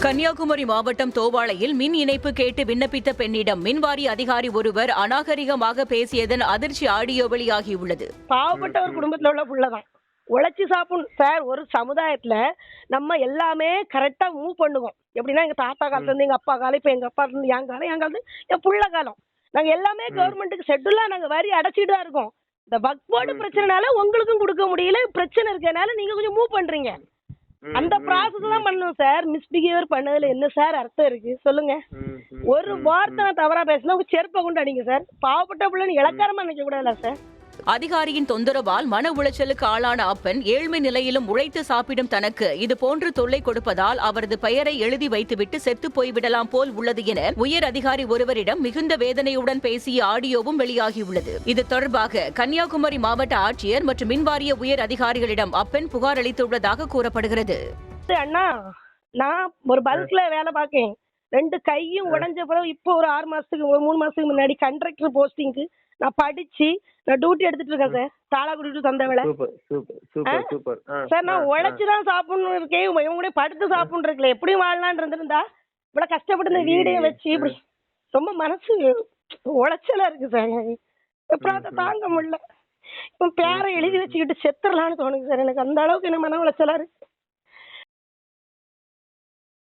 கன்னியாகுமரி மாவட்டம் தோவாளையில் மின் இணைப்பு கேட்டு விண்ணப்பித்த பெண்ணிடம் மின்வாரிய அதிகாரி ஒருவர் அநாகரிகமாக பேசியதன் அதிர்ச்சி ஆடியோ வெளியாகியுள்ளது. பாவப்பட்ட ஒரு குடும்பத்துல உள்ள புள்ளதான் உழைச்சி சாப்பிடணும் சார். ஒரு சமுதாயத்துல நம்ம எல்லாமே கரெக்டா மூவ் பண்ணுவோம். எப்படின்னா எங்க தாத்தா காலத்துல இருந்து எங்க அப்பா காலம், இப்ப எங்க அப்பா இருந்து என் காலம், என் காலத்து என் புள்ள காலம், நாங்க எல்லாமே கவர்மெண்ட்டுக்கு ஷெட்யூலா நாங்க வரி அடைச்சிட்டு தான் இருக்கோம். இந்த வக்ஃப் போர்டு பிரச்சனைனால உங்களுக்கும் கொடுக்க முடியல, பிரச்சனை இருக்கனால நீங்க கொஞ்சம் மூவ் பண்றீங்க. அந்த ப்ராசஸ் தான் பண்ணணும் சார். மிஸ்பிஹேவியர் பண்ணதுல என்ன சார் அர்த்தம் இருக்கு சொல்லுங்க? ஒரு வார்த்தை நான் தவறா பேசினா உங்க செருப்பை கொண்டு அடிங்க சார். பாவப்பட்ட பிள்ளைன்னு இலக்காரமா நினைக்க கூடாதுல்ல சார். அதிகாரியின் தொந்தரவால் மன உளைச்சலுக்கு ஆளான அப்பன் ஏழ்மை நிலையிலும் உழைத்து சாப்பிடும் தனக்கு இதுபோன்று தொல்லை கொடுப்பதால் அவரது பெயரை எழுதி வைத்துவிட்டு செத்து போய்விடலாம் போல் உள்ளது என உயர் அதிகாரி ஒருவரிடம் மிகுந்த வேதனையுடன் பேசிய ஆடியோவும் வெளியாகியுள்ளது. இது தொடர்பாக கன்னியாகுமரி மாவட்ட ஆட்சியர் மற்றும் மின்வாரிய உயர் அதிகாரிகளிடம் அப்பன் புகார் அளித்துள்ளதாக கூறப்படுகிறது. அண்ணா, நான் ஒரு பல்க்ல வேலை பார்க்கேன். 2 கையும் உடைஞ்ச பிறகு இப்போ ஒரு 6 மாசத்துக்கு 3 மாசத்துக்கு முன்னாடி கண்ட்ராக்டர் போஸ்டிங்க்கு நான் படிச்சு நான் டியூட்டி எடுத்துட்டு இருக்கேன் சார். தாளாக்குடி டு தந்தவேளை சார். நான் உழைச்சுதான் சாப்பிடணும் இருக்கேன். இவங்க கூட படுத்து சாப்பிடணும் இருக்கல. எப்படி வாழலான் இருந்திருந்தா இவ்வளவு கஷ்டப்பட்டு இந்த வீடையும் வச்சு இப்படி ரொம்ப மனசு உளைச்சலா இருக்கு சார். எப்படாத தாங்க முடியல. இப்போ பேரை எழுதி வச்சுக்கிட்டு செத்துடலான்னு தோணுது சார். எனக்கு அந்த அளவுக்கு என்ன மன உளைச்சலா இருக்கு.